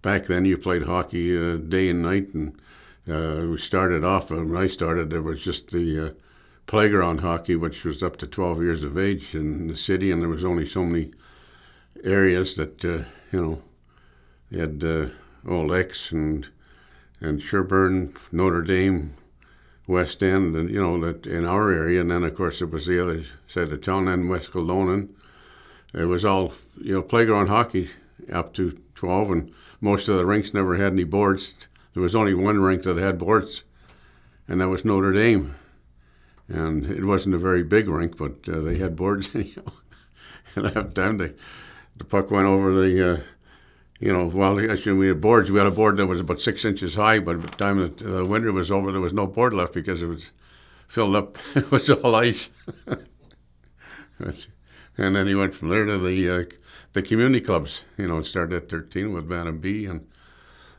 back then you played hockey day and night, and we started off, when I started, there was just the playground hockey, which was up to 12 years of age in the city, and there was only so many areas that, you had Old X and Sherburne, Notre Dame, West End, and, that in our area, and then, of course, it was the other side of town, and West Kildonan. It was all, playground hockey up to 12, and most of the rinks never had any boards. There was only one rink that had boards, and that was Notre Dame. And it wasn't a very big rink, but they had boards anyhow. And half the time, the puck went over the, actually we had boards. We had a board that was about 6 inches high, but by the time that the winter was over, there was no board left because it was filled up. It was all ice. And then he went from there to the community clubs. It started at 13 with Bantam B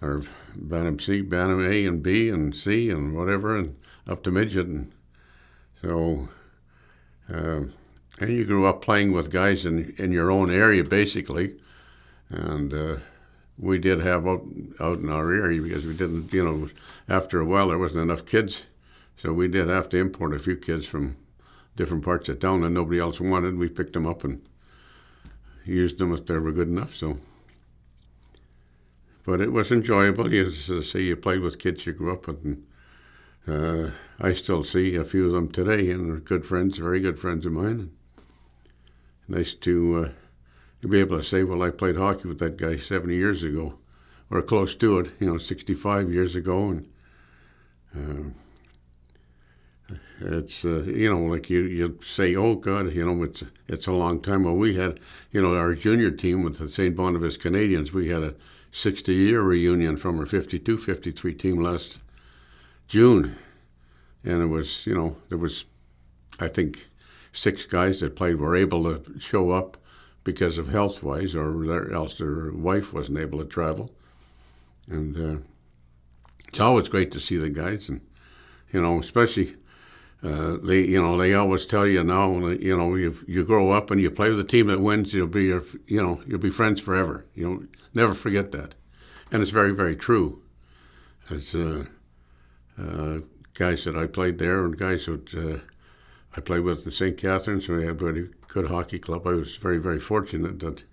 or Bantam C, Bantam A and B and C and whatever, and up to midget. And so, and you grew up playing with guys in your own area, basically. And we did have out in our area, because we didn't, after a while there wasn't enough kids. So we did have to import a few kids from different parts of town that nobody else wanted. We picked them up and used them if they were good enough. So, but it was enjoyable. As I say, you played with kids you grew up with, and I still see a few of them today, and they're good friends, very good friends of mine. Nice to be able to say, well, I played hockey with that guy 70 years ago, or close to it, 65 years ago, and it's like you say, oh God, it's a long time. Well, we had, our junior team with the St. Boniface Canadians, we had a 60-year reunion from our 52-53 team last June, and it was, there was, I think, 6 guys that played were able to show up because of health-wise, or else their wife wasn't able to travel, and it's always great to see the guys, and especially. They always tell you now, you grow up and you play with a team that wins, you'll be friends forever. Never forget that, and it's very, very true. As guys that I played there, and guys that I played with in St. Catharines, we had a very good hockey club. I was very, very fortunate that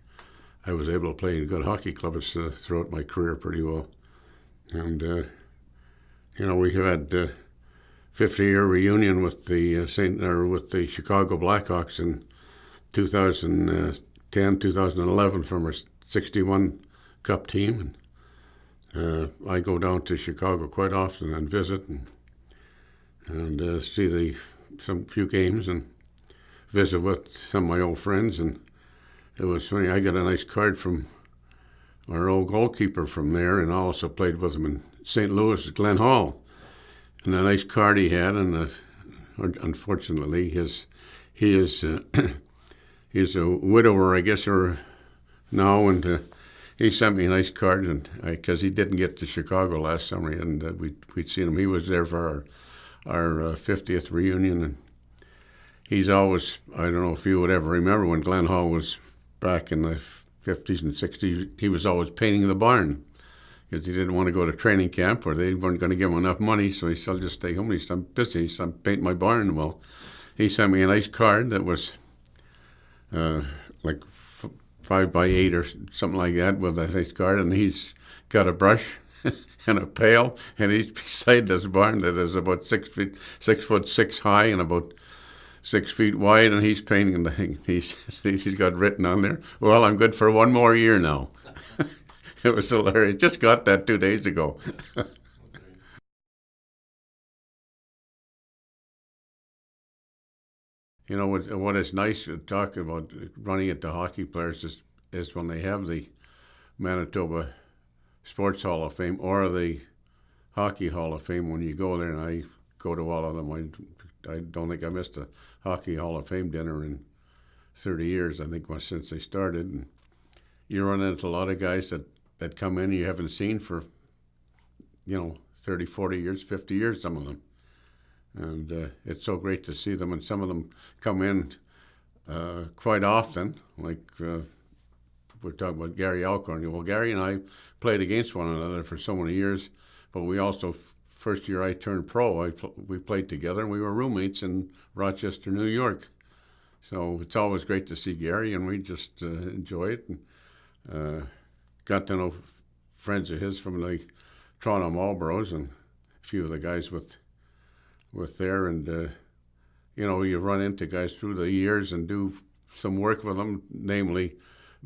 I was able to play in good hockey clubs throughout my career pretty well, and we had. 50-year reunion with the with the Chicago Blackhawks in 2010, 2011 from our 61 Cup team. And I go down to Chicago quite often and visit and see some few games and visit with some of my old friends. And it was funny. I got a nice card from our old goalkeeper from there, and I also played with him in St. Louis at Glen Hall. And a nice card he had, and unfortunately, he is he's a widower, I guess, or now, and he sent me a nice card, and because he didn't get to Chicago last summer, and we'd seen him. He was there for our 50th reunion, and he's always, I don't know if you would ever remember when Glen Hall was back in the 50s and 60s, he was always painting the barn, because he didn't want to go to training camp, or they weren't going to give him enough money, so he said, I'll just stay home. He said, I'm busy. He said, I'm painting my barn. Well, he sent me a nice card that was like 5x8 or something like that, with a nice card, and he's got a brush and a pail, and he's beside this barn that is about 6'6" high and about 6 feet wide, and he's painting the thing. He's got written on there, well, I'm good for 1 more year now. It was hilarious. Just got that 2 days ago. What is nice to talk about running into hockey players is when they have the Manitoba Sports Hall of Fame or the Hockey Hall of Fame. When you go there, and I go to all of them, I don't think I missed a Hockey Hall of Fame dinner in 30 years, I think, since they started. And you run into a lot of guys that come in you haven't seen for, 30, 40 years, 50 years, some of them. And it's so great to see them. And some of them come in quite often, like we're talking about Gary Alcorn. Well, Gary and I played against one another for so many years, but we also, first year I turned pro, we played together, and we were roommates in Rochester, New York. So it's always great to see Gary, and we just enjoy it. And got to know friends of his from the Toronto Marlboros and a few of the guys with there. And, you run into guys through the years and do some work with them, namely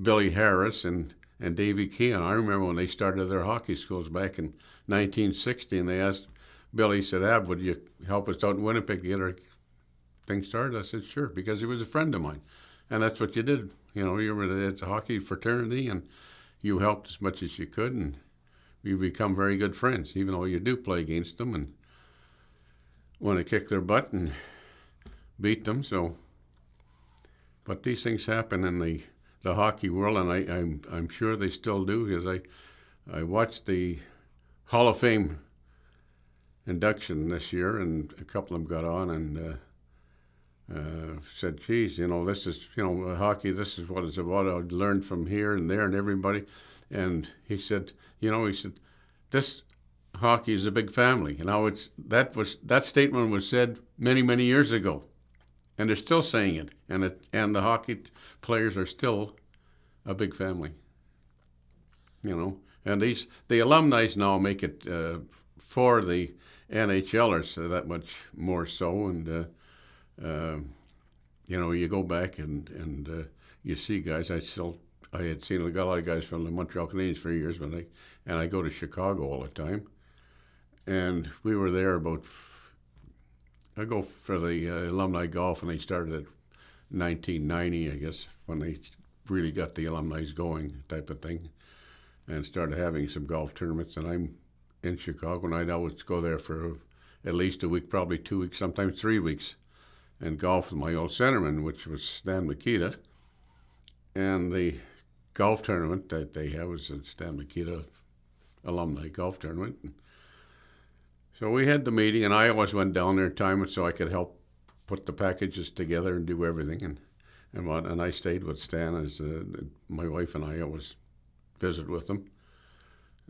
Billy Harris and Davy Keon. I remember when they started their hockey schools back in 1960, and they asked Billy, said, Ab, would you help us out in Winnipeg to get our thing started? I said, sure, because he was a friend of mine. And that's what you did. You were at the hockey fraternity, and you helped as much as you could, and you become very good friends, even though you do play against them and want to kick their butt and beat them. So, but these things happen in the hockey world, and I'm sure they still do, because I watched the Hall of Fame induction this year, and a couple of them got on and said, geez, this is, hockey, this is what it's about. I learned from here and there and everybody. And he said, this hockey is a big family. That statement was said many, many years ago. And they're still saying it. And the hockey players are still a big family. And the alumni now make it for the NHLers that much more so. And you go back and you see guys. I had seen a lot of guys from the Montreal Canadiens for years, and I go to Chicago all the time. And we were there I go for the alumni golf, and they started at 1990, I guess, when they really got the alumni going type of thing, and started having some golf tournaments. And I'm in Chicago, and I'd always go there for at least a week, probably 2 weeks, sometimes 3 weeks, and golf with my old centerman, which was Stan Mikita. And the golf tournament that they have was a Stan Mikita alumni golf tournament. And so we had the meeting, and I always went down there time so I could help put the packages together and do everything. And I stayed with Stan, as my wife and I always visit with him.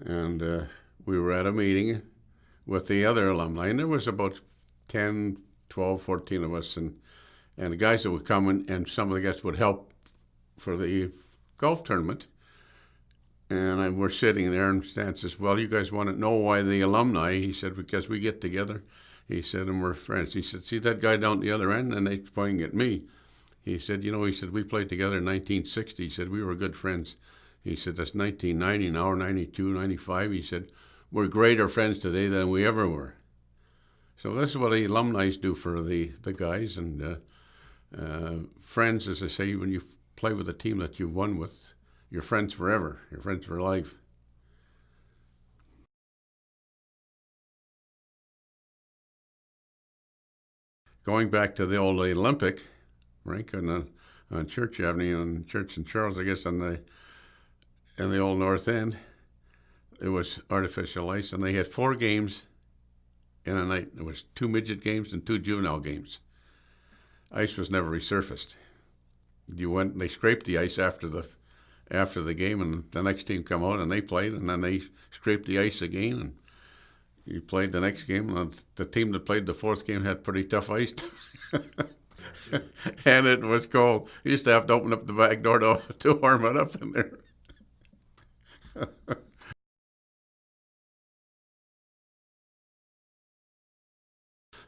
And we were at a meeting with the other alumni, and there was about 10, 12, 14 of us, and the guys that would come and some of the guys would help for the golf tournament. And we're sitting there, and Stan says, well, you guys want to know why the alumni? He said, because we get together, he said, and we're friends. He said, see that guy down at the other end? And they're pointing at me. He said, we played together in 1960. He said, we were good friends. He said, that's 1990 now, or 92, 95. He said, we're greater friends today than we ever were. So this is what the alumni do for the guys. And friends, as I say, when you play with a team that you've won with, you're friends forever. You're friends for life. Going back to the old Olympic rink on Church Avenue and Church and Charles, I guess, in the old North End, it was artificial ice, and they had 4 games in a night. There was 2 midget games and 2 juvenile games. Ice was never resurfaced. You went and they scraped the ice after the game, and the next team come out and they played, and then they scraped the ice again, and you played the next game. And the team that played the 4th game had pretty tough ice. And it was cold. You used to have to open up the back door to warm it up in there.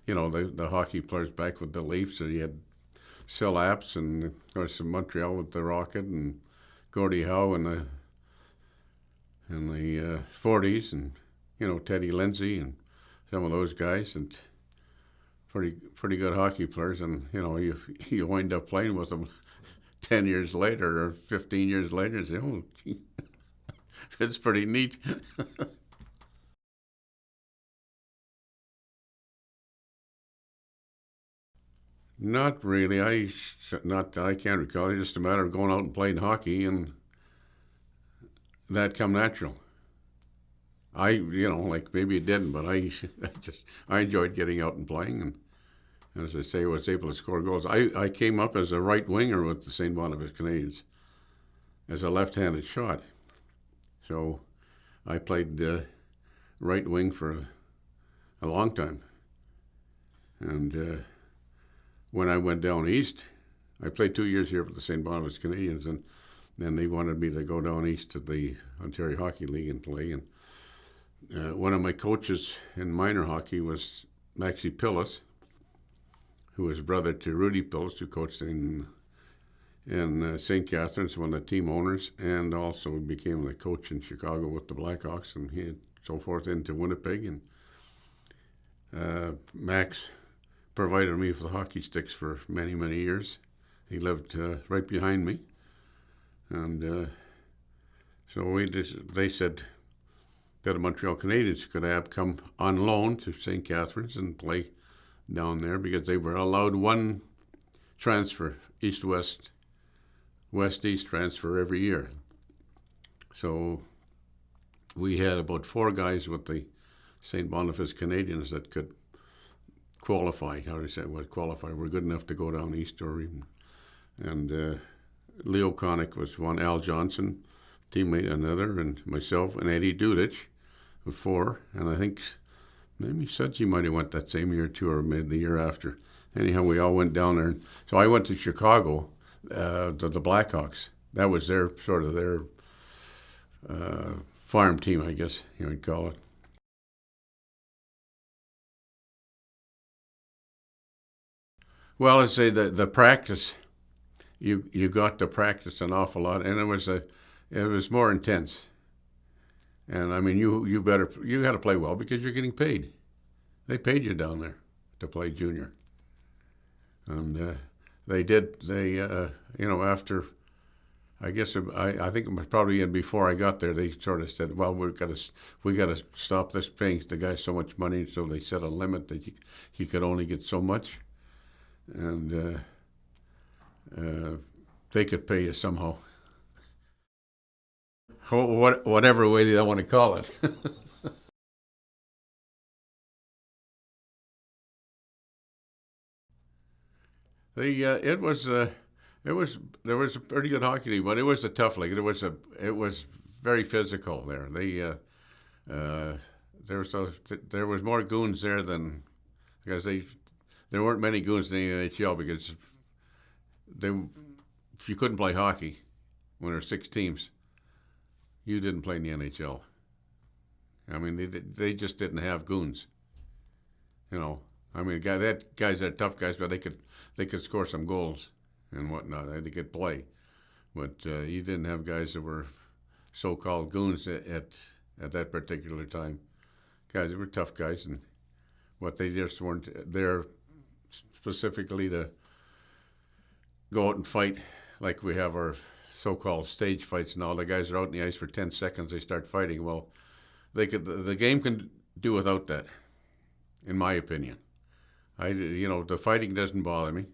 The hockey players back with the Leafs, so you had Sil Apps, and of course in Montreal with the Rocket, and Gordie Howe in the 40s, and Teddy Lindsay and some of those guys, and pretty good hockey players. And you wind up playing with them 10 years later or 15 years later, and say, oh, gee, it's pretty neat. Not really. I can't recall. It's just a matter of going out and playing hockey, and that come natural. Like maybe it didn't, but I enjoyed getting out and playing, and as I say, I was able to score goals. I came up as a right winger with the St. Boniface Canadians. as a left-handed shot. So I played right wing for a long time. And when I went down east, I played 2 years here with the St. Boniface Canadians, and then they wanted me to go down east to the Ontario Hockey League and play. And one of my coaches in minor hockey was Maxie Pillis, who was brother to Rudy Pillis, who coached in St. Catharines, one of the team owners, and also became the coach in Chicago with the Blackhawks, and he had so forth into Winnipeg. And Max provided me with the hockey sticks for many, many years. He lived right behind me, and so they said that the Montreal Canadiens could have come on loan to St. Catharines and play down there, because they were allowed one transfer, east-west, west-east transfer every year. So we had about 4 guys with the St. Boniface Canadians that could qualify. How do you say what qualify? We're good enough to go down east or even. And Leo Connick was one, Al Johnson, teammate another, and myself and Eddie Dudich, 4. And I think maybe Sudsy might have went that same year too, or maybe the year after. Anyhow, we all went down there. So I went to Chicago, to the Blackhawks. That was their sort of their farm team, I guess you'd call it. Well, I'd say the practice, you got to practice an awful lot, and it was more intense. And I mean, you got to play well because you're getting paid. They paid you down there to play junior, and they did. After, I guess I think it was probably before I got there, they sort of said, well, we got to stop this paying the guy so much money. So they set a limit that he could only get so much, and they could pay you somehow. Whatever way they want to call it. It was there was a pretty good hockey league, but it was a tough league. It was very physical there. There was more goons there than, because there weren't many goons in the NHL, because if you couldn't play hockey when there were 6 teams, you didn't play in the NHL. I mean, they just didn't have goons. I mean, guys are tough guys, but they could score some goals and whatnot. They could play, but you didn't have guys that were so-called goons at that particular time. Guys, they were tough guys, and they just weren't there specifically to go out and fight like we have our so-called stage fights and all. The guys are out in the ice for 10 seconds, they start fighting. Well, the game can do without that, in my opinion. The fighting doesn't bother me,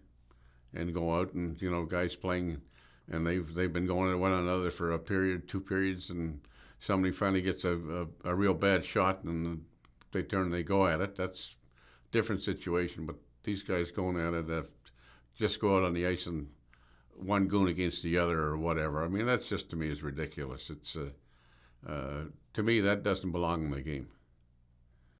and go out and guys playing, and they've been going at one another for a period, 2 periods, and somebody finally gets a real bad shot, and they turn and they go at it. That's a different situation. But these guys going at it, just go out on the ice and one goon against the other or whatever. I mean, that's just, to me, is ridiculous. It's to me, that doesn't belong in the game.